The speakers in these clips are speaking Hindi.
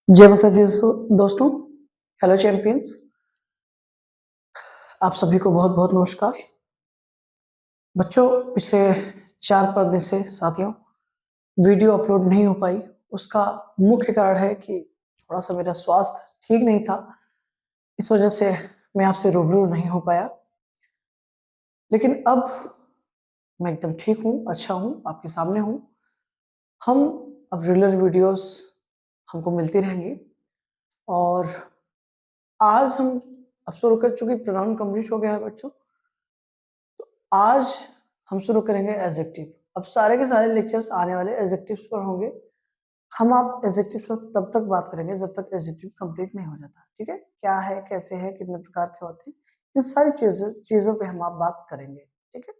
जय माता दी दोस्तों। Hello champions. आप सभी को बहुत बहुत नमस्कार। बच्चों, पिछले 4-5 दिन से साथियों वीडियो अपलोड नहीं हो पाई। उसका मुख्य कारण है कि थोड़ा सा मेरा स्वास्थ्य ठीक नहीं था। इस वजह से मैं आपसे रूबरू नहीं हो पाया। लेकिन अब मैं एकदम ठीक हूँ, अच्छा हूँ, आपके सामने हूँ। हम अब रेगुलर वीडियोस हमको मिलती रहेंगी। और आज हम अब शुरू कर चुके, प्रोनाउन कंप्लीट हो गया है बच्चों। आज हम शुरू करेंगे एडजेक्टिव। अब सारे के सारे लेक्चर्स आने वाले एडजेक्टिव्स पर होंगे। हम आप एडजेक्टिव पर तब तक बात करेंगे जब तक एडजेक्टिव कंप्लीट नहीं हो जाता। ठीक है, क्या है, कैसे है, कितने प्रकार के होते हैं, इन सारी चीजों पे हम आप बात करेंगे। ठीक है,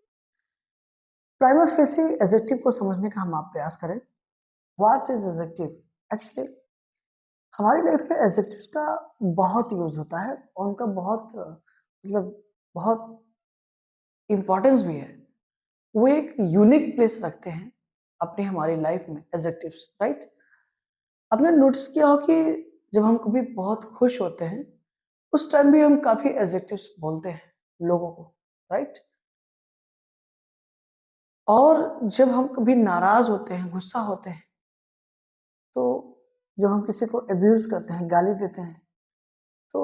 प्राइमा फेसी एडजेक्टिव को समझने का हम आप प्रयास करें। What is adjective? एक्चुअली हमारी लाइफ में एडजेक्टिव्स का बहुत यूज होता है और उनका बहुत बहुत इंपॉर्टेंस भी है। वो एक यूनिक प्लेस रखते हैं अपनी हमारी लाइफ में एडजेक्टिव्स, राइट। आपने नोटिस किया हो कि जब हम कभी बहुत खुश होते हैं उस टाइम भी हम काफी एडजेक्टिव्स बोलते हैं लोगों को, राइट। और जब हम कभी नाराज होते हैं, गुस्सा होते हैं, तो जब हम किसी को अब्यूज करते हैं, गाली देते हैं, तो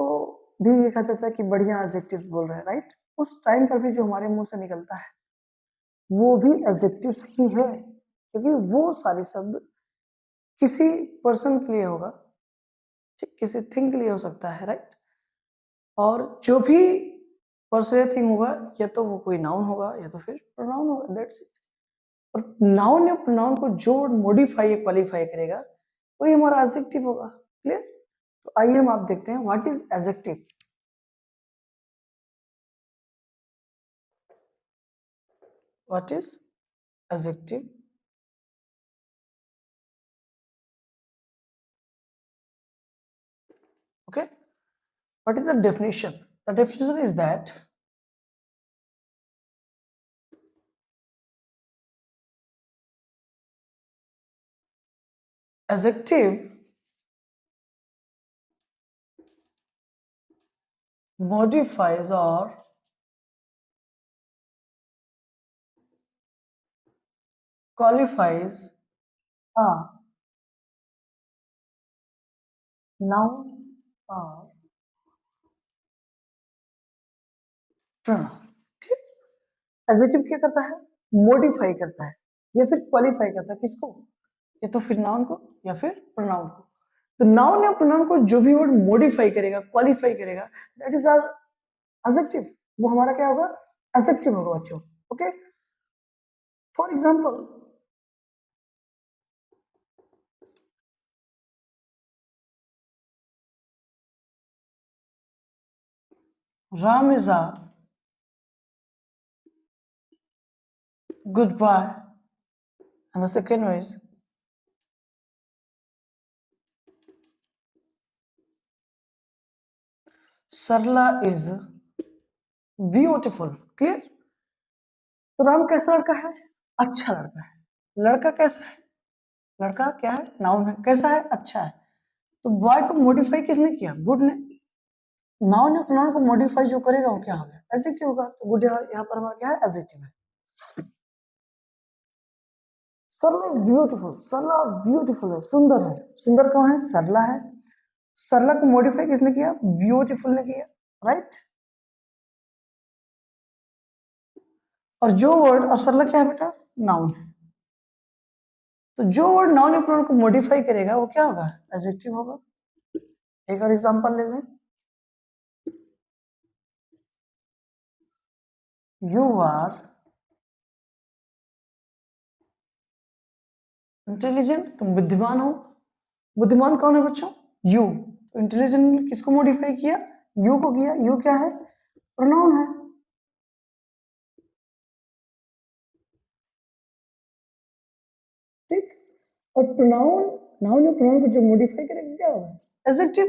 भी ये कहा जाता है कि बढ़िया एडजेक्टिव्स बोल रहे हैं, राइट। उस टाइम पर भी जो हमारे मुंह से निकलता है वो भी एडजेक्टिव्स ही है, क्योंकि वो सारे शब्द किसी पर्सन के लिए होगा, ठीक, किसी थिंग के लिए हो सकता है, राइट। और जो भी पर्सन या थिंग होगा, या तो वो कोई नाउन होगा या तो फिर प्रोनाउन होगा, दैट्स इट। और नाउन या प्रोनाउन को जो मॉडिफाई या क्वालिफाई करेगा वही हमारा एडजेक्टिव होगा। क्लियर? तो आइए हम आप देखते हैं what is adjective. What is adjective? Okay, what is the definition? The definition is that adjective modifies or qualifies a noun or pronoun। Adjective क्या करता है? मॉडिफाई करता है या फिर क्वालिफाई करता है। किसको? या तो फिर नाउन को या फिर प्रोनाउन को। तो नाउन या प्रोनाउन को जो भी वर्ड मॉडिफाई करेगा, क्वालिफाई करेगा, दैट इज एडजेक्टिव। वो हमारा क्या होगा? एडजेक्टिव होगा बच्चों। Okay, for example, Ram is a good boy, and the second one is Sarla is beautiful. Clear? तो राम कैसा लड़का है? अच्छा लड़का है। लड़का कैसा है? लड़का क्या है? नाउन है। कैसा है? अच्छा है। तो बॉय को मॉडिफाई किसने किया? गुड ने। नाउन या प्रोनाउन को मॉडिफाई जो करेगा वो क्या होगा? एडजेक्टिव होगा। तो गुड यहाँ पर हमारा क्या है? एडजेक्टिव है। सरला इज ब्यूटीफुल। सरला ब्यूटीफुल है, सुंदर है। सुंदर कौन है? सरला है। सरला को मॉडिफाई किसने किया? ब्यूटीफुल ने किया, राइट। और जो वर्ड, और सरला क्या है बेटा? नाउन है। तो जो वर्ड नाउन या प्रोनाउन को मॉडिफाई करेगा वो क्या होगा? एडजेक्टिव होगा। एक और एग्जांपल ले लें। You are intelligent. तुम बुद्धिमान हो। बुद्धिमान कौन है बच्चों? यू। तो इंटेलिजेंट किसको मॉडिफाई किया? यू को किया। यू क्या है? प्रोनाउन है, ठीक। और प्रोनाउन, नाउन या प्रोनाउन को जो मॉडिफाई करेगा क्या होगा? एडजेक्टिव।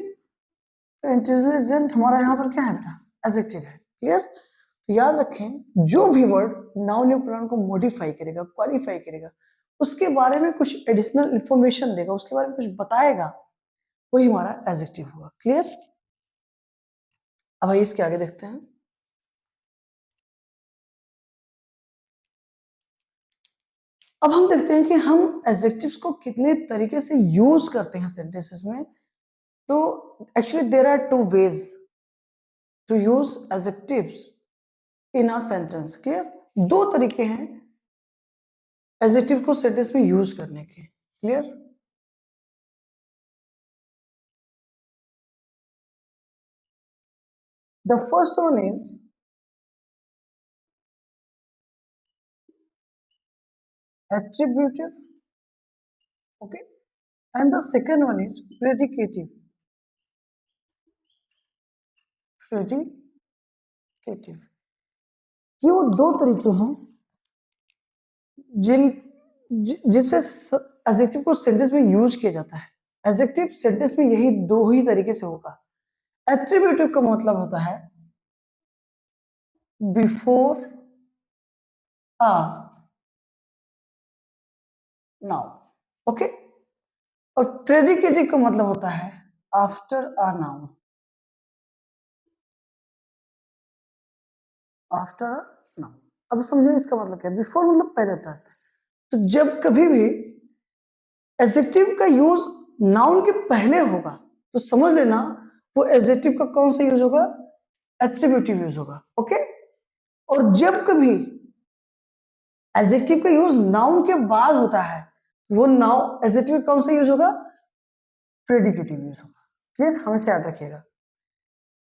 तो इंटेलिजेंट हमारा यहाँ पर क्या है बेटा? एडजेक्टिव है। क्लियर? तो याद रखें, जो भी वर्ड नाउन या प्रोनाउन को मॉडिफाई करेगा, क्वालिफाई करेगा, उसके बारे में कुछ एडिशनल इंफॉर्मेशन देगा, उसके बारे में कुछ बताएगा, वही हमारा एडजेक्टिव हुआ। क्लियर? अब आइए इसके आगे देखते हैं। अब हम देखते हैं कि हम एडजेक्टिव्स को कितने तरीके से यूज करते हैं सेंटेंसेस में। तो actually there are two ways to use adjectives in a sentence. Clear? दो तरीके हैं एडजेक्टिव को सेंटेंस में यूज करने के। Clear? The first one is attributive, okay, and the second one is predicative. Predicative, ये वो दो तरीके हैं जिससे एडजेक्टिव को सेंटेंस में यूज किया जाता है। एडजेक्टिव सेंटेंस में यही दो ही तरीके से होगा। एट्रीब्यूटिव का मतलब होता है बिफोर अ नाउन, ओके, और प्रेडिकेटिव का मतलब होता है after a noun. After noun, अब समझो इसका मतलब क्या है। बिफोर मतलब पहले होता है। तो जब कभी भी एडजेक्टिव का यूज नाउन के पहले होगा तो समझ लेना वो एडजेक्टिव का कौन सा यूज होगा, एट्रीब्यूटिव यूज होगा। ओके, और जब कभी एडजेक्टिव का यूज नाउन के बाद होता है वो नाउन एडजेक्टिव कौन सा यूज होगा, प्रेडिकेटिव यूज होगा। फिर हमेशा याद रखिएगा,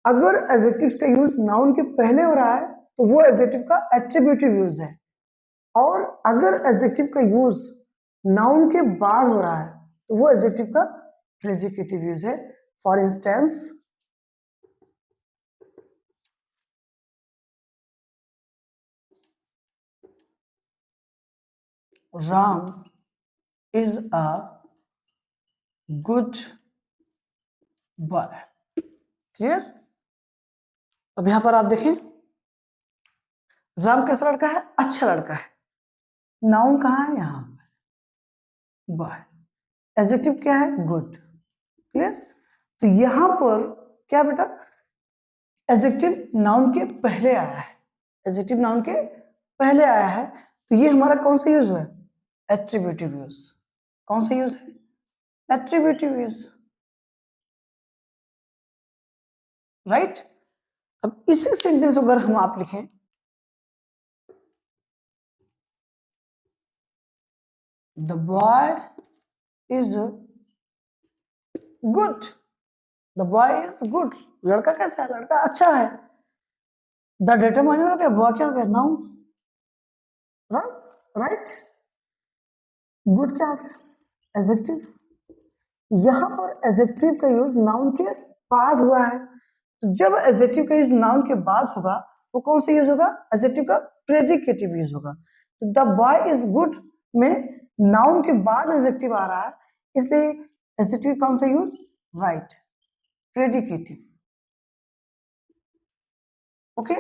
अगर एडजेक्टिव का यूज नाउन के पहले हो रहा है तो वो एडजेक्टिव का एट्रीब्यूटिव यूज है, और अगर एडजेक्टिव का यूज नाउन के बाद हो रहा है तो वो एडजेक्टिव का प्रेडिकेटिव यूज है। For instance, Ram is a good boy. Clear? अब यहां पर आप देखें, राम कैसा लड़का है, अच्छा लड़का है। नाउन कहां है, यहां बॉय, एडजेक्टिव क्या है, गुड। क्लियर? तो यहां पर क्या बेटा, एडजेक्टिव नाउन के पहले आया है, एडजेक्टिव नाउन के पहले आया है, तो ये हमारा कौन सा यूज हुआ है, एट्रीब्यूटिव यूज। कौन सा यूज है, एट्रीब्यूटिव यूज, राइट? अब इसी सेंटेंस अगर हम आप लिखें, the boy is good, the boy is good, लड़का कैसा है, लड़का अच्छा है। द डिटरमाइनर हो गया, बॉय क्या हो गया, नाउन, राइट? गुड क्या हो गया, एडजेक्टिव। यहां पर एडजेक्टिव का यूज नाउन के बाद हुआ है, तो जब एडजेक्टिव का यूज नाउन के बाद होगा वो कौन सा यूज होगा, एडजेक्टिव का प्रेडिकेटिव यूज होगा। तो द बॉय इज गुड में नाउन के बाद एडजेक्टिव आ रहा है, इसलिए एडजेक्टिव कौन सा यूज, राइट, प्रेडिकेटिव। ओके,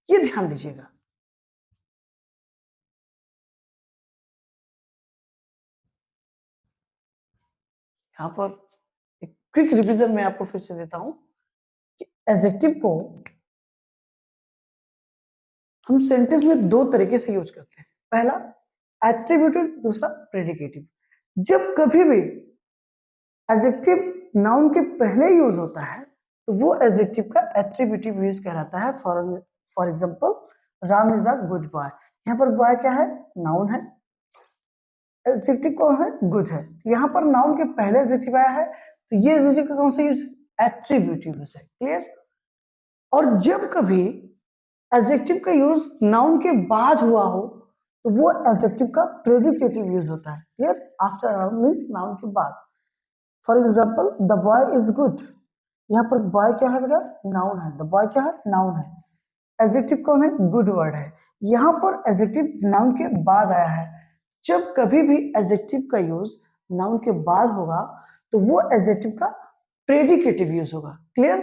ये ध्यान दीजिएगा। यहां पर एक क्विक रिवीजन मैं आपको फिर से देता हूं कि एडजेक्टिव को हम सेंटेंस में दो तरीके से यूज करते हैं। पहला एट्रीब्यूटिव, दूसरा प्रेडिकेटिव। जब कभी भी एडजेक्टिव नाउन के पहले यूज होता है तो वो एडजेक्टिव का एट्रीब्यूटिव यूज कहलाता है। For example, Ram is a good boy, यहाँ पर बॉय क्या है, नाउन है, एडजेक्टिव कौन है, गुड है। यहाँ पर नाउन के पहले एडजेक्टिव आया है तो ये एडजेक्टिव का कौन सा यूज है, एट्रीब्यूटिव यूज है। क्लियर? और जब कभी एडजेक्टिव का यूज नाउन के बाद हुआ हो तो वो एडजेक्टिव का प्रेडिकेटिव यूज होता है। Clear? After noun means noun के बाद। For example, the boy is good, यहाँ पर बॉय क्या है बेटा, नाउन है, द बॉय क्या है, नाउन है, एडजेक्टिव कौन है, गुड वर्ड है। यहाँ पर एडजेक्टिव नाउन के बाद आया है। जब कभी भी एडजेक्टिव का यूज नाउन के बाद होगा तो वो एडजेक्टिव का प्रेडिकेटिव यूज होगा। क्लियर?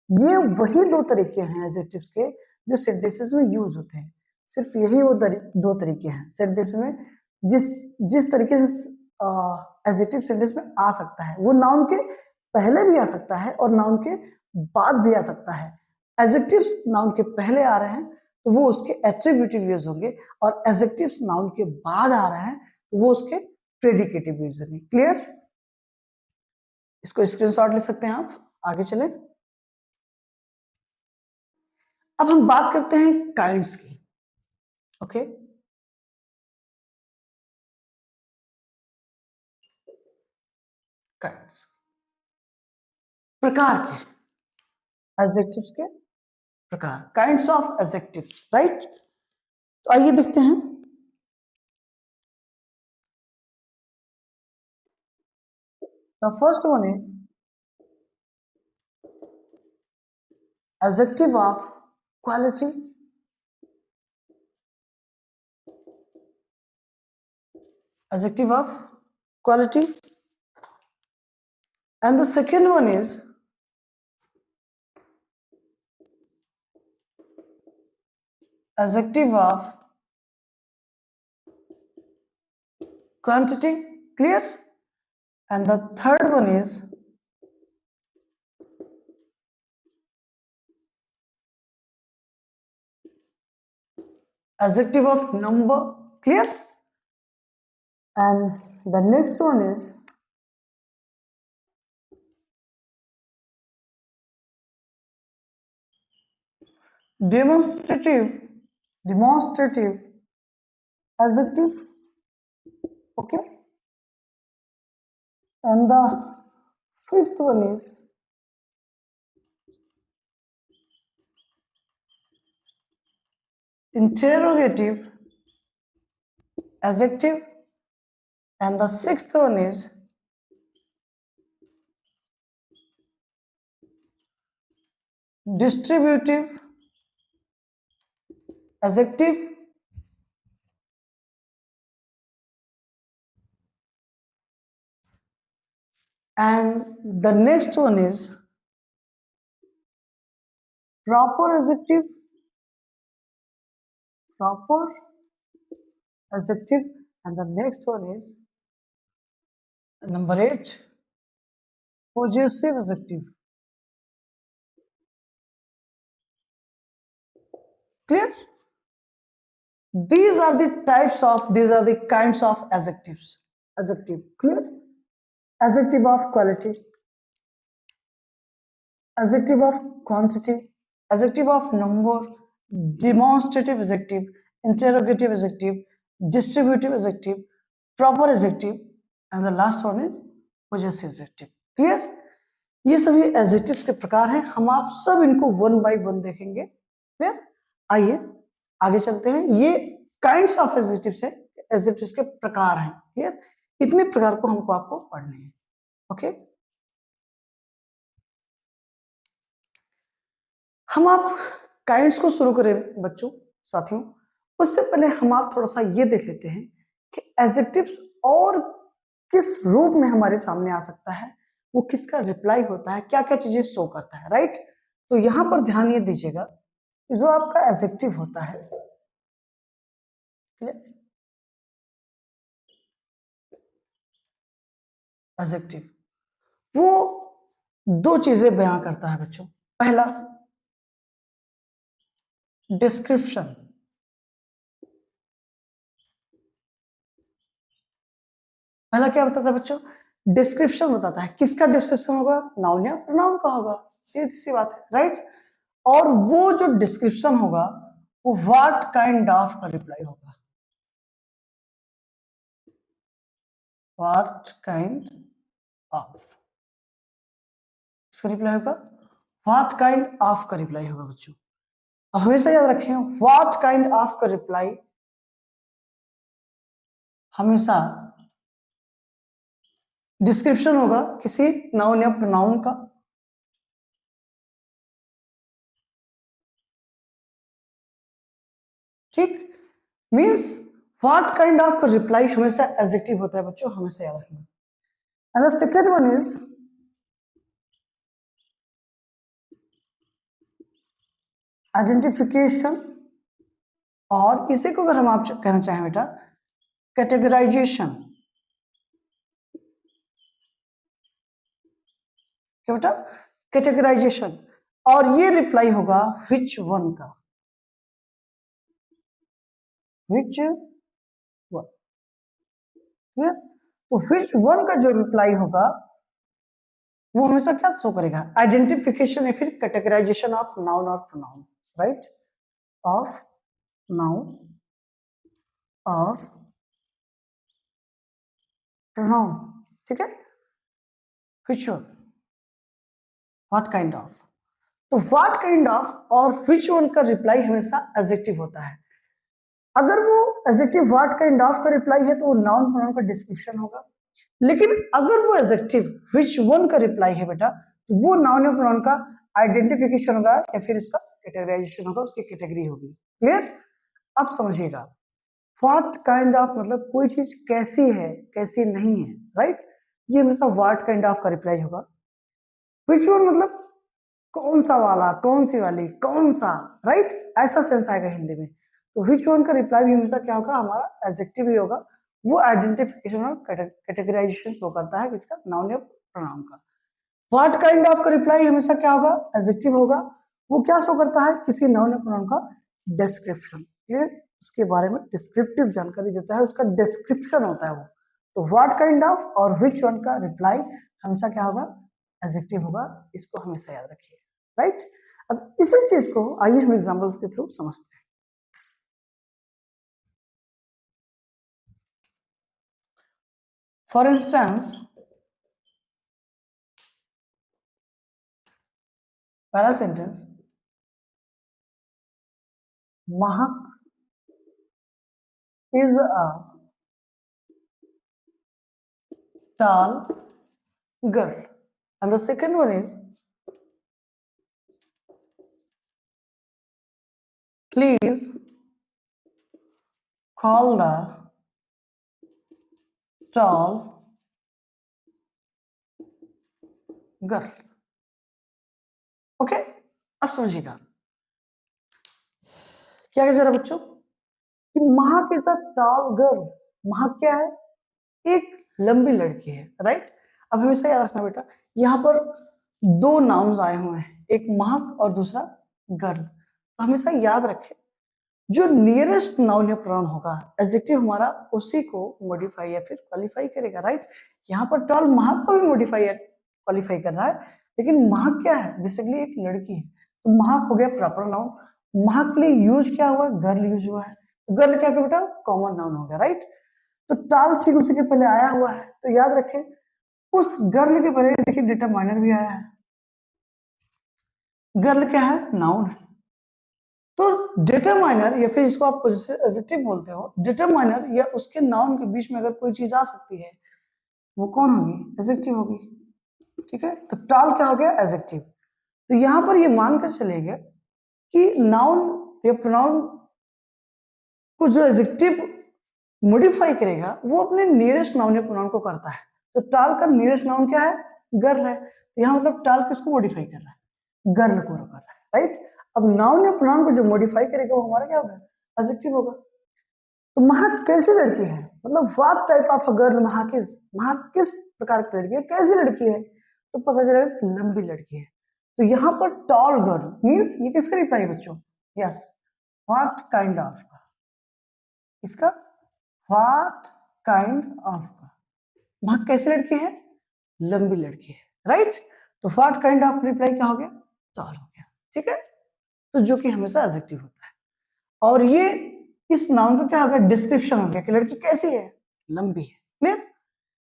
ये वही दो तरीके हैं एडजेक्टिव्स के जो सेंटेंसेस में यूज होते हैं। सिर्फ यही वो दो तरीके हैं सेंटेंस में जिस जिस तरीके से एडजेक्टिव सेंटेंस में आ सकता है, वो नाउन के पहले भी आ सकता है और नाउन के बाद भी आ सकता है। एडजेक्टिव्स नाउन के पहले आ रहे हैं तो वो उसके एट्रीब्यूटिव यूज होंगे, और एडजेक्टिव्स नाउन के बाद आ रहे हैं तो वो उसके प्रेडिकेटिव यूज होंगे। क्लियर? इसको स्क्रीनशॉट ले सकते हैं आप। आगे चले। अब हम बात करते हैं काइंड्स की। ओके, काइंड्स, प्रकार के एडजेक्टिव्स के प्रकार, काइंड्स ऑफ एडजेक्टिव्स, राइट? तो आइए देखते हैं। The first one is adjective of quality, adjective of quality, and the second one is adjective of quantity. Clear? And the third one is adjective of number. Clear? And the next one is demonstrative adjective. Okay, and the fifth one is interrogative adjective, and the sixth one is distributive adjective, and the next one is proper adjective, proper adjective, and the next one is number 8, possessive adjective. Clear? These are the types of, these are the kinds of adjectives. Adjective. Clear? Adjective of quality, adjective of quantity, adjective of number, demonstrative adjective, interrogative adjective, distributive adjective, proper adjective, and the last one is possessive adjective. Clear? ये सभी एडजेक्टिव्स के प्रकार हैं। हम आप सब इनको वन बाय वन देखेंगे। क्लियर? आइए आगे चलते हैं। ये काइंड्स ऑफ एडजेक्टिव्स है, एडजेक्टिव्स के प्रकार हैं। क्लियर? इतने प्रकार को हमको आपको पढ़ने हैं। ओके, हम आप काइंड्स को शुरू करें बच्चों, साथियों। उससे पहले हम आप थोड़ा सा ये देख लेते हैं कि एडजेक्टिव्स और किस रूप में हमारे सामने आ सकता है, वो किसका रिप्लाई होता है, क्या क्या चीजें शो करता है, राइट? तो यहां पर ध्यान ये दीजिएगा कि जो आपका एडजेक्टिव होता है, एडजेक्टिव वो दो चीजें बयां करता है बच्चों। पहला, डिस्क्रिप्शन। पहला क्या बताता है बच्चों? डिस्क्रिप्शन बताता है। किसका डिस्क्रिप्शन होगा? नाउन या प्रोनाउन का होगा। सीधी सी बात है, राइट? और वो जो डिस्क्रिप्शन होगा वो व्हाट काइंड ऑफ का रिप्लाई होगा। व्हाट काइंड ऑफ, इसका रिप्लाई होगा व्हाट काइंड ऑफ का रिप्लाई होगा बच्चों। हमेशा याद रखें, व्हाट काइंड ऑफ का रिप्लाई हमेशा डिस्क्रिप्शन होगा किसी नाउन या प्रोनाउन का। ठीक, मींस व्हाट काइंड ऑफ का रिप्लाई हमेशा एडजेक्टिव होता है बच्चों, हमेशा याद रखना। And the second one is identification, और इसी को अगर हम आप कहना चाहें बेटा, कैटेगराइजेशन। क्या बेटा, कैटेगराइजेशन। और ये रिप्लाई होगा विच वन का, विच वन। तो विच वन का जो रिप्लाई होगा वो हमेशा क्या शो करेगा, आइडेंटिफिकेशन या फिर कैटेगराइजेशन ऑफ नाउन और प्रोनाउन, राइट, ऑफ नाउन और प्रोनाउन। ठीक है, which one, what kind of. तो व्हाट काइंड ऑफ और विच वन का रिप्लाई हमेशा एडजेक्टिव होता है। अगर वो एडजेक्टिव व्हाट काइंड ऑफ का रिप्लाई है तो वो नाउन प्रोनाउन का डिस्क्रिप्शन होगा, लेकिन अगर वो एडजेक्टिव विच वन का रिप्लाई है बेटा तो वो नाउन और प्रोनाउन का आइडेंटिफिकेशन होगा या फिर इसका कैटेगराइजेशन होगा, उसकी कैटेगरी होगी। क्लियर, अब समझिएगा, व्हाट काइंड ऑफ मतलब कोई चीज कैसी है कैसी नहीं है, राइट, ये हमेशा व्हाट काइंड ऑफ का रिप्लाई होगा। विच वन मतलब कौन सा वाला, कौन सी वाली, कौन सा, राइट, ऐसा सेंस आएगा हिंदी में। तो विच वन का रिप्लाई भी हमेशा क्या होगा, हमारा एडजेक्टिव ही होगा। वो आइडेंटिफिकेशन और कैटेगराइजेशन शो करता है किसका, नाउन या प्रोनाउन का। व्हाट काइंड ऑफ का रिप्लाई हमेशा क्या होगा, एडजेक्टिव होगा। वो क्या शो करता है, किसी नाउन या प्रोनाउन का डिस्क्रिप्शन, क्लियर, उसके बारे में डिस्क्रिप्टिव जानकारी देता है, उसका डिस्क्रिप्शन होता है वो। तो व्हाट काइंड ऑफ और विच वन का रिप्लाई हमेशा क्या होगा, एडजेक्टिव होगा, इसको हमेशा याद रखिए, राइट। अब इसी चीज को आइए हम एग्जांपल्स के थ्रू समझते हैं। फॉर इंस्टेंस, पहला sentence, Mahak is a tall girl, and the second one is, please call the tall girl. Okay, अब समझिएगा क्या है जरा बच्चों, कि महक इज अ टॉल गर्ल। महक क्या है, एक लंबी लड़की है, राइट। अब हमेशा याद रखना बेटा, यहाँ पर दो नाउन्स आए हुए हैं, एक महक और दूसरा गर्ल। तो हमेशा याद रखें, जो नियरेस्ट नाउन या प्रोनाउन होगा, एडजेक्टिव हमारा उसी को मॉडिफाई या फिर क्वालिफाई करेगा, राइट। यहाँ पर टॉल महक को भी मॉडिफाई या क्वालिफाई कर रहा है, लेकिन महक क्या है, बेसिकली एक लड़की है, तो महक हो गया प्रॉपर नाउन। महक के लिए यूज क्या हुआ, गर्ल यूज हुआ है, तो गर्ल क्या बेटा, कॉमन नाउन हो गया, राइट। तो टाल ठीक उसी के पहले आया हुआ है, तो याद रखें उस गर्ल के पहले देखिए डिटरमाइनर भी आया है। गर्ल क्या है, नाउन है, तो डिटरमाइनर या फिर इसको आप एडजेक्टिव बोलते हो, डिटरमाइनर या उसके नाउन के बीच में अगर कोई चीज आ सकती है वो कौन होगी, एडजेक्टिव होगी, ठीक है। तो टाल क्या हो गया, एडजेक्टिव। तो यहां पर ये मानकर चलेगा कि नाउन या प्रोनाउन को जो एडजेक्टिव मॉडिफाई करेगा वो अपने नियरेस्ट नाउन या प्रोनाउन को करता है। तो टाल का नियरेस्ट नाउन क्या है, गर्ल है, तो यहाँ मतलब टाल किसको मॉडिफाई कर रहा है, गर्ल को कर रहा है, राइट। अब नाउन या प्रोनाउन को जो मॉडिफाई करेगा वो हमारा क्या होगा, एडजेक्टिव होगा। तो महक कैसी लड़की है, मतलब what type of a girl Mahak is, महक किस प्रकार की लड़की है, कैसी लड़की है, तो पता चलेगा लंबी लड़की है। तो यहाँ पर टॉल गर्ल मींस ये किसका रिप्लाई है बच्चों, यस, व्हाट काइंड ऑफ का, इसका व्हाट काइंड ऑफ का, महक कैसी लड़की है, लंबी लड़की है, राइट। तो व्हाट काइंड ऑफ रिप्लाई क्या हो गया, टॉल हो गया, ठीक है। तो जो कि हमेशा एडजेक्टिव होता है, और ये इस नाउन का क्या होगा, डिस्क्रिप्शन हो गया कि लड़की कैसी है, लंबी है, क्लियर।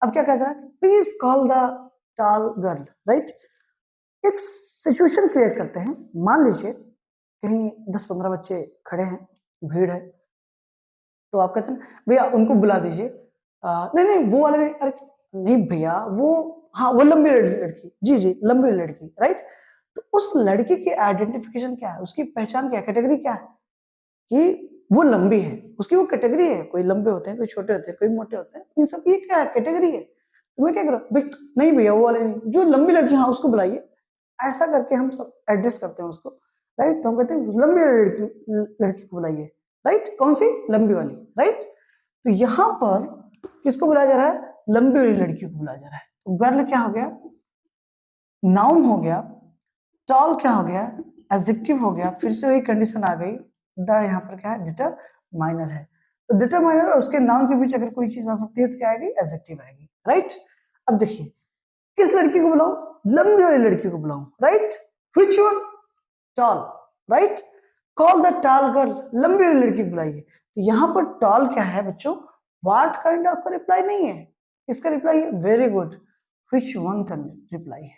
अब क्या कहता है, please call the tall girl, right. एक सिचुएशन क्रिएट करते हैं, मान लीजिए कहीं 10-15 बच्चे खड़े हैं, भीड़ है, तो आप कहते हैं भैया उनको बुला दीजिए, नहीं नहीं वो वाले नहीं, अरे नहीं भैया वो, हाँ वो लंबी लड़की, जी जी लंबी लड़की, राइट। तो उस लड़की की आइडेंटिफिकेशन क्या है, उसकी पहचान क्या है, कैटेगरी क्या है, कि वो लंबी है, उसकी वो कैटेगरी है। कोई लंबे होते हैं, कोई छोटे होते हैं, कोई मोटे होते हैं, इन सब की क्या है, कैटेगरी है। तो मैं क्या करूँ, नहीं भैया वो वाले नहीं, जो लंबी लड़की, हाँ उसको बुलाइए, ऐसा करके हम सब एड्रेस करते हैं उसको, राइट। तो हम कहते हैं लंबी लड़की को बुलाइए, राइट, कौन सी, लंबी वाली, राइट। तो यहाँ पर किसको बुलाया जा रहा है, लंबी वाली लड़की को बुलाया जा रहा है। तो गर्ल क्या हो गया, नाउन हो गया, टॉल क्या हो गया, एडजेक्टिव हो गया, फिर से वही कंडीशन आ गई, द यहाँ पर क्या है, डिटरमाइनर है। तो डिटरमाइनर और उसके नाउन के बीच अगर कोई चीज आ सकती है तो क्या आएगी, एडजेक्टिव आएगी, राइट। अब देखिए किस लड़की को बुलाऊं, लंबी वाली लड़की को बुलाऊं, right, which one, tall, right, call the tall girl, लंबी वाली लड़की को बुलाइए। तो यहाँ पर टॉल क्या है बच्चों, व्हाट काइंड ऑफ का रिप्लाई नहीं है, इसका रिप्लाई है वेरी गुड, व्हिच वन का रिप्लाई है,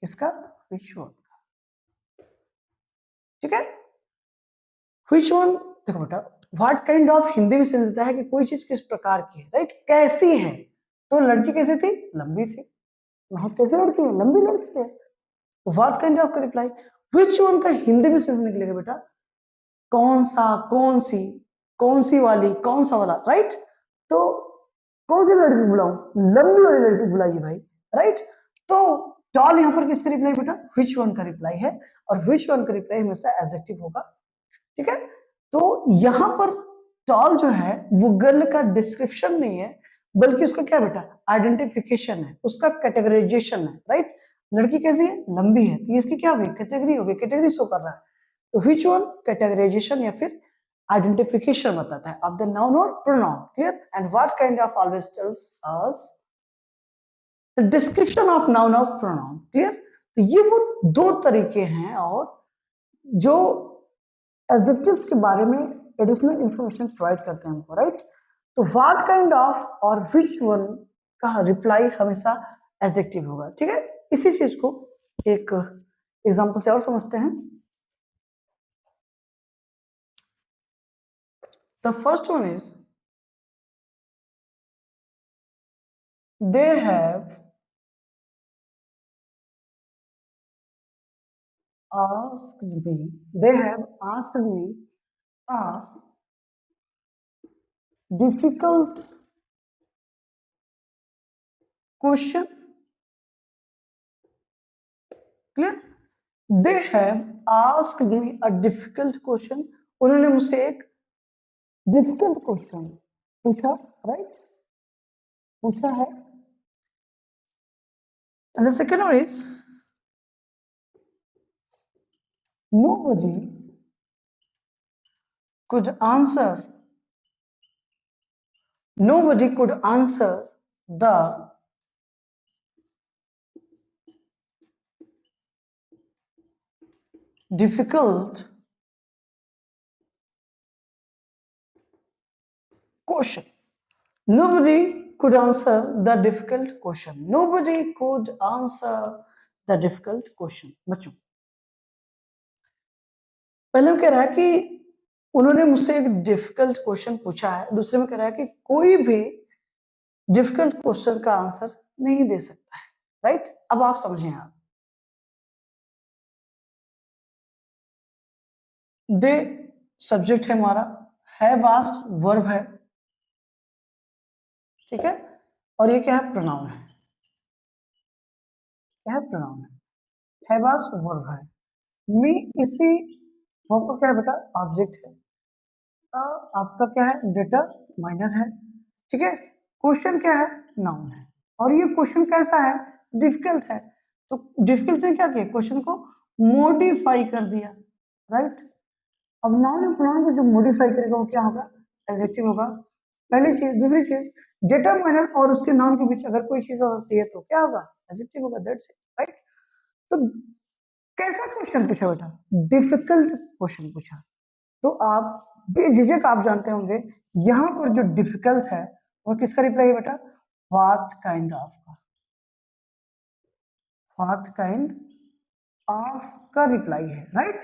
इसका व्हिच वन, ठीक है। व्हिच वन, देखो बेटा व्हाट काइंड ऑफ हिंदी में से देता है कि कोई चीज किस प्रकार की है, राइट, कैसी है। तो लड़की कैसी थी, लंबी थी, वहां कैसी लड़की है, लंबी लड़की है। व्हाट काइंड ऑफ का रिप्लाई, व्हिच वन का हिंदी में सेंस निकलेगा बेटा, कौन सा, कौन सी वाली, कौन सा वाला, राइट। तो कौन सी लड़की बुलाऊं, लंबी वाली लड़की बुलाइए भाई, राइट। तो टॉल यहाँ पर किसका रिप्लाई बेटा, व्हिच वन का रिप्लाई है, और व्हिच वन का रिप्लाई हमेशा एडजेक्टिव होगा, ठीक है। तो यहां पर टॉल जो है वो गर्ल का डिस्क्रिप्शन नहीं है, बल्कि उसका क्या बेटा, आइडेंटिफिकेशन है, उसका कैटेगराइजेशन है, राइट। लड़की कैसी है, लंबी है, तो इसकी क्या होगी, कैटेगरी होगी, कैटेगरी शो कर रहा है। तो व्हिच वन कैटेगराइजेशन या फिर आइडेंटिफिकेशन बताता है ऑफ द नाउन और pronoun, clear. And what kind of always tells us the description of noun और प्रोनाउन, क्लियर। तो ये वो दो तरीके हैं और जो एडजेक्टिव्स के बारे में एडिशनल इंफॉर्मेशन प्रोवाइड करते हैं हमको, राइट। तो व्हाट काइंड ऑफ और व्हिच वन का रिप्लाई हमेशा एडजेक्टिव होगा, ठीक है। इसी चीज को एक एग्जांपल से और समझते हैं। The first one is they have asked me, they have asked me a difficult question, clear। they have asked me a difficult question, उन्होंने मुझसे एक डिफिकल्ट क्वेश्चन पूछा, राइट, पूछा है। And the second one is nobody could answer, nobody could answer the difficult question, nobody could answer the difficult question, nobody could answer the difficult question। बच्चों पहले में कह रहा है कि उन्होंने मुझसे एक डिफिकल्ट क्वेश्चन पूछा है, दूसरे में कह रहा है कि कोई भी डिफिकल्ट क्वेश्चन का आंसर नहीं दे सकता है, राइट। अब आप समझें, आप दे सब्जेक्ट है हमारा, है वास्ट वर्ब है, ठीक है, और ये क्या है, प्रोनाउन है, क्या है, प्रोनाउन है वास्ट वर्ब है। मी इसी वर्ब का क्या है बेटा, ऑब्जेक्ट है, आपका क्या है, डिटरमाइनर है, ठीक है। क्वेश्चन क्या है, नाउन है, और ये क्वेश्चन कैसा है, डिफिकल्ट है। तो डिफिकल्ट ने क्या किया, क्वेश्चन को मॉडिफाई कर दिया, राइट। अब नाउन और प्रोनाउन को जो मॉडिफाई करेगा वो क्या होगा, एडजेक्टिव होगा, पहली चीज। दूसरी चीज, डिटरमाइनर और उसके नाउन के बीच अगर कोई चीज हो सकती है तो क्या होगा, एडजेक्टिव होगा, दैट्स इट, राइट। तो कैसा क्वेश्चन पूछा बेटा, डिफिकल्ट क्वेश्चन पूछा। तो आप बेझिझक आप जानते होंगे यहां पर जो डिफिकल्ट है वो किसका रिप्लाई है बेटा, व्हाट काइंड ऑफ का, व्हाट काइंड ऑफ का रिप्लाई है, राइट।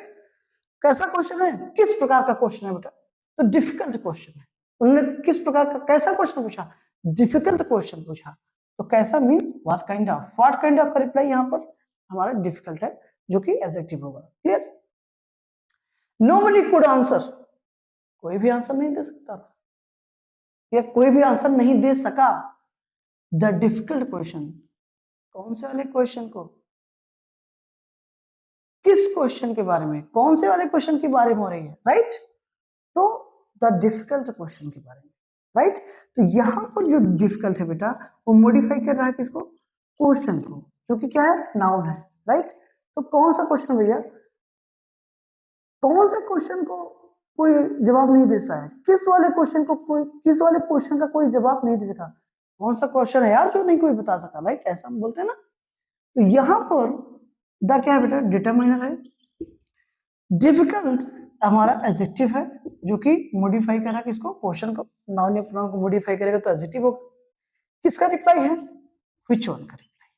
कैसा क्वेश्चन है, किस प्रकार का क्वेश्चन है बेटा, तो डिफिकल्ट क्वेश्चन है। उन्होंने किस प्रकार का कैसा क्वेश्चन पूछा, डिफिकल्ट क्वेश्चन पूछा। तो कैसा means what kind of, what kind of का रिप्लाई यहां पर हमारा डिफिकल्ट है, जो कि एडजेक्टिव होगा, क्लियर। नोबडी कुड आंसर, कोई भी आंसर नहीं दे सकता या कोई भी आंसर नहीं दे सका, द डिफिकल्ट क्वेश्चन, कौन से वाले क्वेश्चन को, किस क्वेश्चन के बारे में, कौन से वाले क्वेश्चन के बारे में हो रही है, राइट। तो द डिफिकल्ट क्वेश्चन के बारे में, राइट। तो यहां पर जो डिफिकल्ट है बेटा वो मॉडिफाई कर रहा है किसको, क्वेश्चन को, जो कि क्या है, नाउन है, राइट। तो कौन सा क्वेश्चन भैया, कौन से क्वेश्चन को कोई जवाब नहीं दे सकता है, किस वाले क्वेश्चन को कोई, किस वाले क्वेश्चन का कोई जवाब नहीं दे सका, कौन सा क्वेश्चन है यार जो नहीं कोई बता सका, राइट, ऐसा हम बोलते हैं ना। तो यहां पर द क्या है बेटा, डिटरमाइनर है। डिफिकल्ट हमारा एडजेक्टिव है जो कि मॉडिफाई करा किसको, क्वेश्चन को, नाउन या प्रोनाउन को मॉडिफाई करेगा तो एडजेक्टिव होगा। किसका रिप्लाई है, व्हिच वन का रिप्लाई,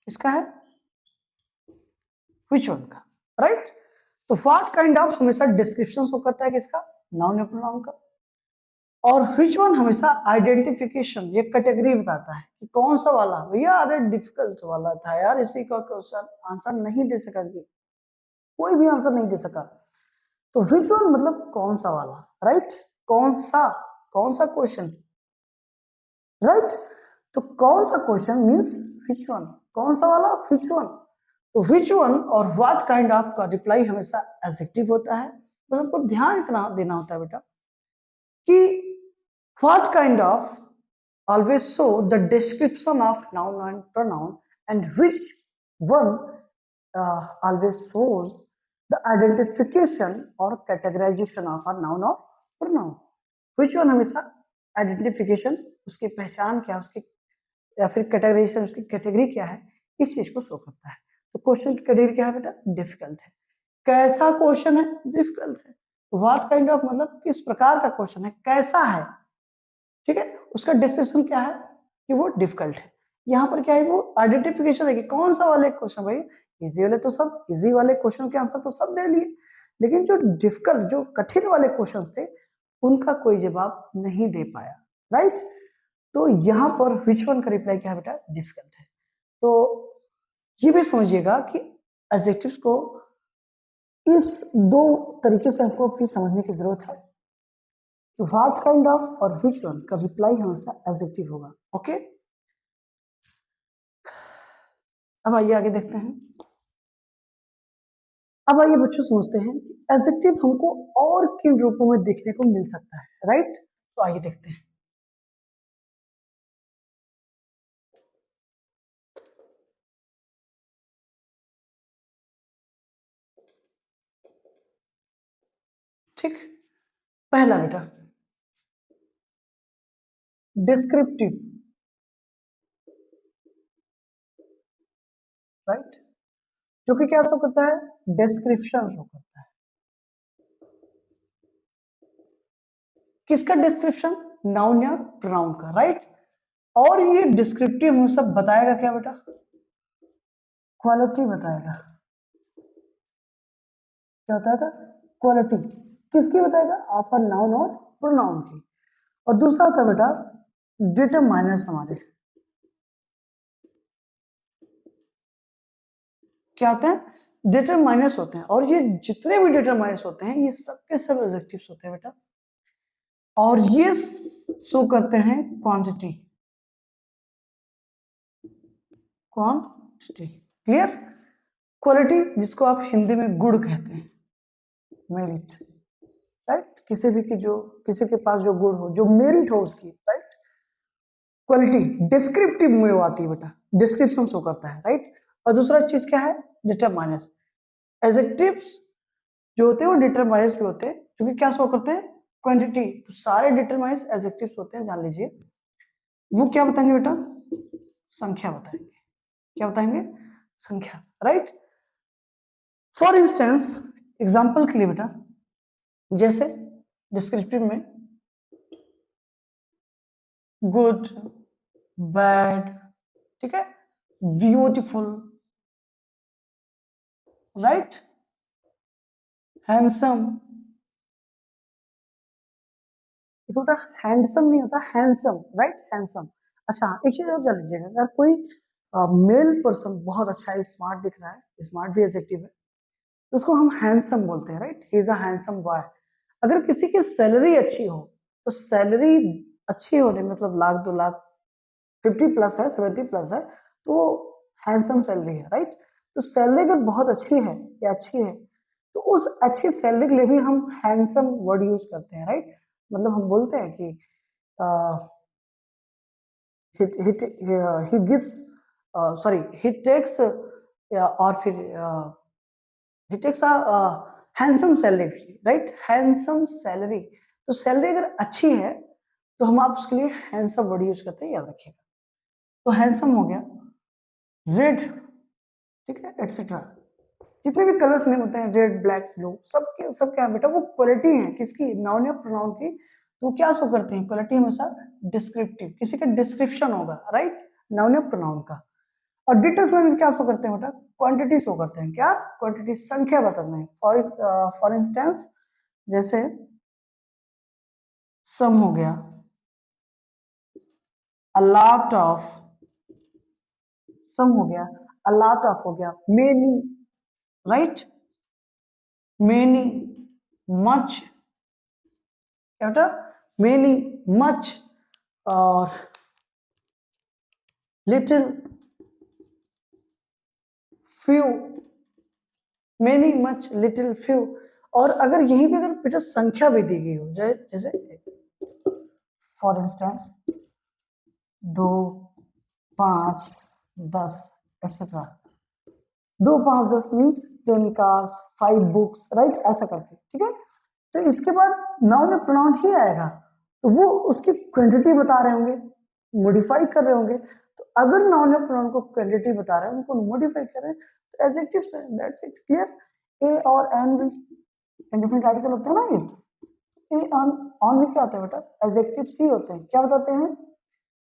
किसका है, व्हिच वन का, राइट। तो व्हाट काइंड ऑफ हमेशा डिस्क्रिप्शन शो करता है किसका, नाउन या प्रोनाउन का। और व्हिच वन हमेशा आइडेंटिफिकेशन, ये कैटेगरी बताता है कि कौन सा वाला, भैया अरे डिफिकल्ट वाला था यार, इसी का क्वेश्चन आंसर नहीं दे सका, कोई भी आंसर नहीं दे सका। तो व्हिच वन मतलब कौन सा वाला, राइट, कौन सा क्वेश्चन, राइट। तो कौन सा क्वेश्चन मींस व्हिच वन, कौन सा वाला, व्हिच वन। तो व्हिच वन और व्हाट काइंड ऑफ का रिप्लाई हमेशा एडजेक्टिव होता है। बस हमको ध्यान इतना देना होता है बेटा कि what kind of always show the description of noun and pronoun, and which one always shows the identification or categorization of a noun or pronoun. Which one हमेशा आइडेंटिफिकेशन, उसकी पहचान क्या, उसकी या फिर कैटेगराइजेशन, उसकी कैटेगरी क्या है, इस चीज को शो करता है। तो क्वेश्चन की कैटेगरी क्या है बेटा, डिफिकल्ट है। कैसा क्वेश्चन है, डिफिकल्ट है। व्हाट काइंड ऑफ मतलब किस प्रकार का क्वेश्चन है, कैसा है, ठीक है। उसका डिस्क्रिप्शन क्या है कि वो डिफिकल्ट है। यहाँ पर क्या है, वो आइडेंटिफिकेशन है कि कौन सा वाले क्वेश्चन, भाई इजी वाले तो सब, इजी वाले क्वेश्चन के आंसर तो सब दे लिए, लेकिन जो डिफिकल्ट, जो कठिन वाले क्वेश्चन थे उनका कोई जवाब नहीं दे पाया, राइट। तो यहाँ पर व्हिच वन का रिप्लाई क्या है बेटा, डिफिकल्ट है। तो ये भी समझिएगा कि एडजेक्टिव्स को इस दो तरीके से हमको भी समझने की जरूरत है। व्हाट काइंड ऑफ और व्हिच वन का रिप्लाई हमेशा एडजेक्टिव होगा, ओके। अब आइए आगे देखते हैं। अब आइए बच्चों समझते हैं एडजेक्टिव हमको और किन रूपों में देखने को मिल सकता है, राइट। तो आइए देखते हैं। ठीक, पहला बेटा डिस्क्रिप्टिव, राइट, जो कि क्या शो करता है, डिस्क्रिप्शन शो करता है। किसका डिस्क्रिप्शन, नाउन या प्रोनाउन का, राइट। और ये डिस्क्रिप्टिव हमें सब बताएगा क्या बेटा, क्वालिटी बताएगा। क्या बताएगा, क्वालिटी, किसकी बताएगा, ऑफ अ नाउन और प्रोनाउन की। और दूसरा होता है बेटा डिटरमाइनर्स, हमारे क्या होते हैं, डिटरमाइनर्स होते हैं। और ये जितने भी डिटरमाइनर्स होते हैं ये सब के सब एडजेक्टिव्स होते हैं बेटा, और ये शो करते हैं क्वांटिटी, क्वांटिटी, क्लियर। क्वालिटी जिसको आप हिंदी में गुण कहते हैं, मेरिट, राइट, किसी भी की जो, किसी के पास जो गुण हो, जो मेरिट हो उसकी, राइट। क्वालिटी डिस्क्रिप्टिव में वो आती है बेटा, डिस्क्रिप्शन शो करता है, राइट। और दूसरा चीज क्या है, डिटरमाइनर्स। एडजेक्टिव्स जो होते हैं वो डिटरमाइनर्स भी होते हैं, जो कि क्या शो करते हैं, क्वांटिटी। तो सारे डिटरमाइनर्स एडजेक्टिव्स होते हैं, जान लीजिए। वो क्या बताएंगे बेटा, संख्या बताएंगे। क्या बताएंगे, संख्या, राइट। फॉर इंस्टेंस, एग्जाम्पल के लिए बेटा, जैसे डिस्क्रिप्टिव में गुड, बैड, ठीक है, ब्यूटीफुल, राइट, हैंडसम। देखो बेटा हैंडसम नहीं होता, हैंडसम, राइट, हैंडसम। अच्छा एक चीज और जान लीजिएगा, अगर कोई मेल पर्सन बहुत अच्छा है, स्मार्ट दिख रहा है, स्मार्ट भी एडजेक्टिव है, तो उसको हम हैंडसम बोलते हैं, right, he is a handsome boy. अगर किसी की सैलरी अच्छी हो, तो सैलरी अच्छी होने मतलब लाख 2 लाख, 50+ है, 70+ है, तो हैंडसम सैलरी है, राइट। तो सैलरी अगर बहुत अच्छी है या अच्छी है, तो उस अच्छी सैलरी के लिए भी हम हैंडसम वर्ड यूज करते हैं, राइट। मतलब हम बोलते हैं कि he gives sorry he takes और फिर he takes handsome salary, right, handsome salary. तो सैलरी अगर अच्छी है तो हम आप उसके लिए हैंडसम वर्ड यूज करते हैं, याद रखिएगा। तो हैंडसम हो गया, रेड, ठीक है, एटसेट्रा। जितने भी कलर्स नेम होते हैं, रेड, ब्लैक, ब्लू, सबके सब क्या है बेटा, वो क्वालिटी है किसकी, नाउन या प्रोनाउन की। तो क्या शो करते हैं, क्वालिटी हमेशा डिस्क्रिप्टिव, किसी का डिस्क्रिप्शन होगा, राइट, नाउन या प्रोनाउन का। और डिटर्मिनेंट क्या शो करते हैं बेटा, क्वांटिटी शो करते हैं, क्या, क्वांटिटी, संख्या बताते हैं। फॉर इंस्टेंस जैसे सम हो गया, अ लॉट ऑफ, सम हो गया, अ लॉट ऑफ हो गया, मेनी, राइट, मेनी, मच, क्या बेटा, मेनी, मच, और little, few, many, much, little, few. और अगर यहीं पे अगर बेटा संख्या भी दी गई हो, जैसे for instance 2, 5, 10 etcetera, 2, 5, 10 means 10 cars, 5 books, right, ऐसा करके, ठीक है। तो इसके बाद नाउन या प्रोनाउन ही आएगा, तो वो उसकी क्वांटिटी बता रहे होंगे, मॉडिफाई कर रहे होंगे। तो अगर नाउन या प्रोनाउन को क्वांटिटी बता रहे हैं, उनको मॉडिफाई कर रहे हैं, तो एडजेक्टिव्स है, दैट्स इट, क्लियर। ए और एन भी इंडिफिनिट आर्टिकल होते हैं ना, ये ए ऑन भी क्या होता है बेटा, एडजेक्टिव्स ही होते हैं, क्या बताते हैं,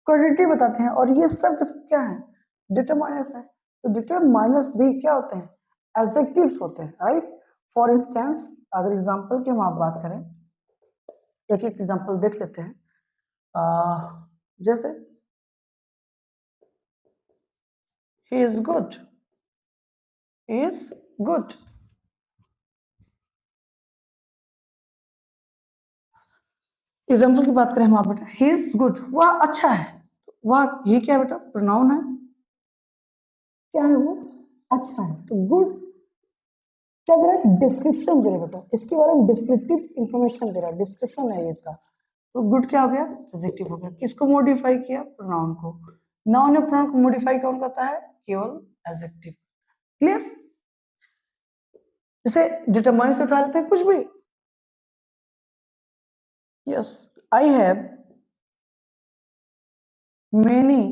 क्वांटिटी बताते हैं। और ये सब क्या है, डिटरमाइनर्स है। तो डिटरमाइनर्स भी क्या होते हैं, एडजेक्टिव्स होते हैं, राइट। फॉर इंस्टेंस अगर एग्जांपल की हम आप बात करें, एक एक एग्जांपल देख लेते हैं। जैसे he is good, he is good, example की बात करें हम आप बेटा, ही इज गुड, वह अच्छा है, वह, ये क्या है बेटा, प्रोनाउन है, क्या है वो, अच्छा है। तो गुड क्या दे रहा है, डिस्क्रिप्शन दे रहा है बेटा, इसके बारे में डिस्क्रिप्टिव इंफॉर्मेशन दे रहा है, डिस्क्रिप्शन है ये इसका। तो गुड क्या हो गया, एडजेक्टिव हो गया। किसको मॉडिफाई किया, प्रोनाउन को। नाउन या प्रोनाउन को मॉडिफाई कौन करता है, केवल एडजेक्टिव, क्लियर। जैसे डिटरमाइन से उठा लेते हैं कुछ भी, yes, I have many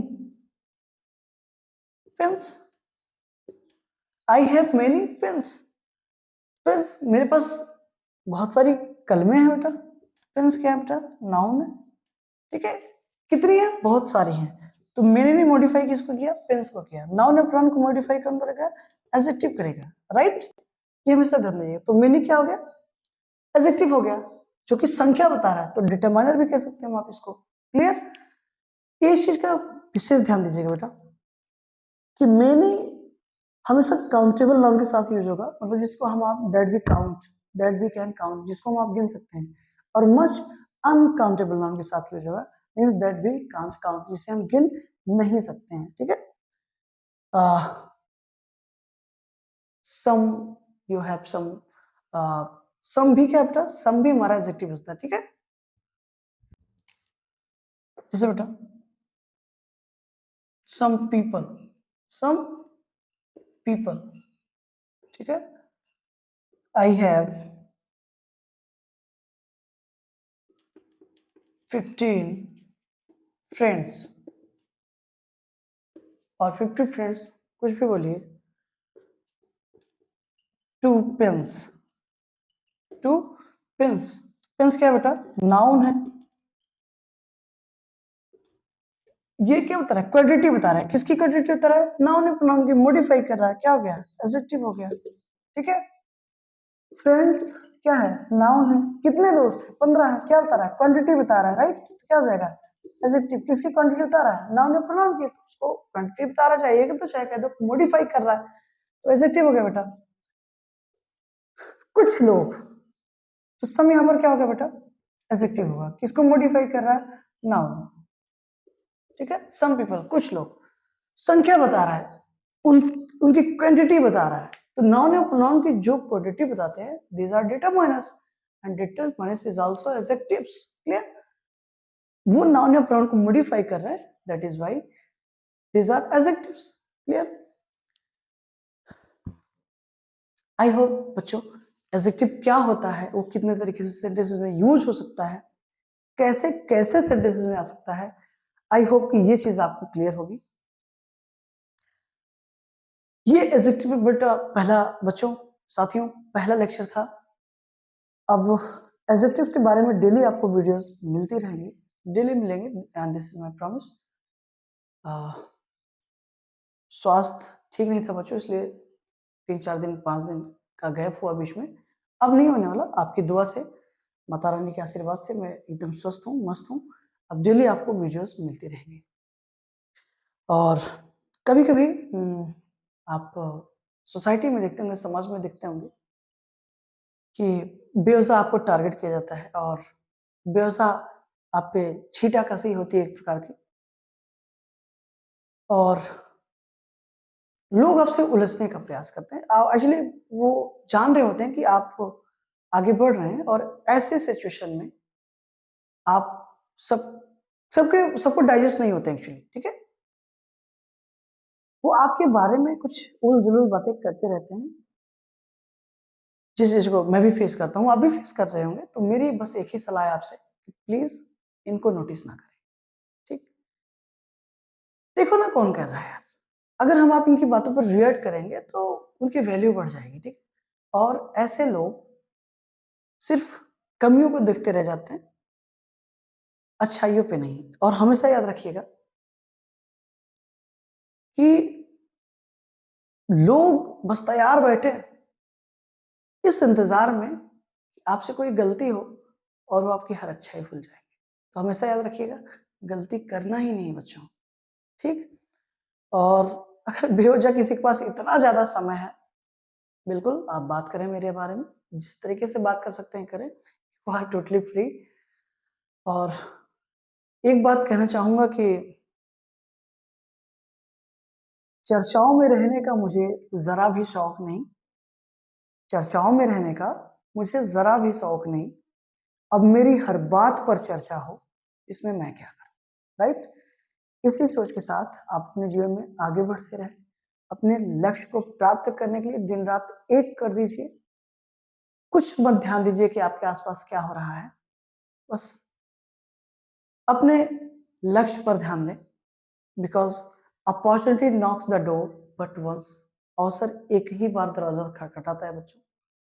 pens, I have many pens, pens, मेरे पास बहुत सारी कलमें हैं बेटा। पेन्स क्या है बेटा, नाउन है, ठीक है, कितनी है, बहुत सारी हैं। तो मैंने नहीं मॉडिफाई किसको किया, पेन्स को किया। नाउन या प्रोनाउन को मॉडिफाई कौन करेगा, एडजेक्टिव करेगा, राइट। ये हमेशा ध्यान दीजिए। तो मैंने क्या हो गया, एडजेक्टिव हो गया, जो कि संख्या बता रहा है, तो डिटरमाइनर भी कह सकते हैं आप इसको, क्लियर। इस चीज का विशेष ध्यान दीजिएगा बेटा कि मैंने हमेशा काउंटेबल नाउन के साथ यूज होगा, मतलब जिसको हम आप that we count, that we can count, जिसको हम आप गिन सकते हैं। और मच अनकाउंटेबल नाउन के साथ यूज होगा, means that we can't count, जिसे हम गिन नहीं सकते हैं, ठीक है। सम, यू हैव सम, सम भी क्या बेटा, सम भी हमारा एडजेक्टिव होता है, ठीक है। जैसे बेटा सम पीपल, सम पीपल, ठीक है। आई हैव 15 फ्रेंड्स, और 50 फ्रेंड्स, कुछ भी बोलिए। 2 पेन्स, 2 पेन्स, पेन्स क्या है बेटा, नाउन है। ये क्या बता रहा है, क्वांटिटी बता रहा है, किसकी क्वांटिटी बता रहा है, नाउन है, प्रोनाउन की मॉडिफाई कर रहा है, क्या हो गया, एडजेक्टिव हो गया, ठीक है। फ्रेंड्स क्या है, नाउन है, कितने दोस्त है, 15 है, क्या बता रहा है, क्वांटिटी बता रहा है, राइट। तो क्या हो जाएगा, एडजेक्टिव, किसकी क्वांटिटी बता रहा है, नाउन या प्रोनाउन की, तो उसको क्वांटिटी बता रहा चाहिए कि, तो चाहे कह दो मॉडिफाई कर रहा है, तो एडजेक्टिव हो गया बेटा। कुछ लोग, तो सम यहां पर क्या होगा बेटा, एडजेक्टिव होगा, किसको मॉडिफाई कर रहा है, नाउन, ठीक है। सम पीपल, कुछ लोग, संख्या बता रहा है, उन उनकी क्वांटिटी बता रहा है। तो नाउन या प्रोनाउन की जो क्वांटिटी बताते हैं, these are determiners, and determiners is also adjectives, clear. वो नाउन या प्रोनाउन को मॉडिफाई कर रहे हैं, that is why these are adjectives, clear? I hope बच्चों एडजेक्टिव क्या होता है, वो कितने तरीके से सेंटेंसेस में यूज हो सकता है, कैसे कैसे सेंटेंसेस में आ सकता है, आई होप कि ये चीज आपको क्लियर होगी। ये एडजेक्टिव बेटा पहला बच्चों साथियों पहला लेक्चर था। अब एडजेक्टिव्स के बारे में डेली आपको वीडियोस मिलती रहेंगी, डेली मिलेंगे, and this is my promise. स्वास्थ्य ठीक नहीं था बच्चों, इसलिए 3-4 दिन 5 दिन का गैप हुआ बीच में। अब नहीं होने वाला, आपकी दुआ से, माता रानी के आशीर्वाद से मैं एकदम स्वस्थ हूँ, मस्त हूँ। अब डेली आपको वीडियोस मिलती रहेंगी। और कभी कभी आप सोसाइटी में देखते होंगे, समाज में देखते होंगे कि बेवजह आपको टारगेट किया जाता है और बेवजह आप पे छीटाकसी होती है एक प्रकार की, और लोग आपसे उलझने का प्रयास करते हैं। एक्चुअली वो जान रहे होते हैं कि आप आगे बढ़ रहे हैं, और ऐसे सिचुएशन में आप सब सबको डाइजेस्ट नहीं होते एक्चुअली, ठीक है? वो आपके बारे में कुछ उल-जुलूल बातें करते रहते हैं, जिस चीज़ को मैं भी फेस करता हूँ, आप भी फेस कर रहे होंगे। तो मेरी बस एक ही सलाह है आपसे कि प्लीज़ इनको नोटिस ना करें, ठीक? देखो ना कौन कर रहा है यार। अगर हम आप इनकी बातों पर रिएक्ट करेंगे तो उनकी वैल्यू बढ़ जाएगी, ठीक? और ऐसे लोग सिर्फ कमियों को देखते रह जाते हैं, अच्छाइयों पे नहीं। और हमेशा याद रखिएगा कि लोग बस तैयार बैठे हैं इस इंतजार में कि आपसे कोई गलती हो और वो आपकी हर अच्छाई भूल जाएंगे। तो हमेशा याद रखिएगा, गलती करना ही नहीं है बच्चों, ठीक? और अगर बेवजह किसी के पास इतना ज्यादा समय है, बिल्कुल आप बात करें मेरे बारे में, जिस तरीके से बात कर सकते हैं करें, यू आर टोटली फ्री। और एक बात कहना चाहूंगा कि चर्चाओं में रहने का मुझे जरा भी शौक नहीं, चर्चाओं में रहने का मुझे जरा भी शौक नहीं। अब मेरी हर बात पर चर्चा हो, इसमें मैं क्या करूं, राइट? इसी सोच के साथ आप अपने जीवन में आगे बढ़ते रहें, अपने लक्ष्य को प्राप्त करने के लिए दिन रात एक कर दीजिए। कुछ मत ध्यान दीजिए कि आपके आसपास क्या हो रहा है, बस अपने लक्ष्य पर ध्यान दें। Because opportunity knocks the door but once, अवसर एक ही बार दरवाजा खटखटाता है बच्चों।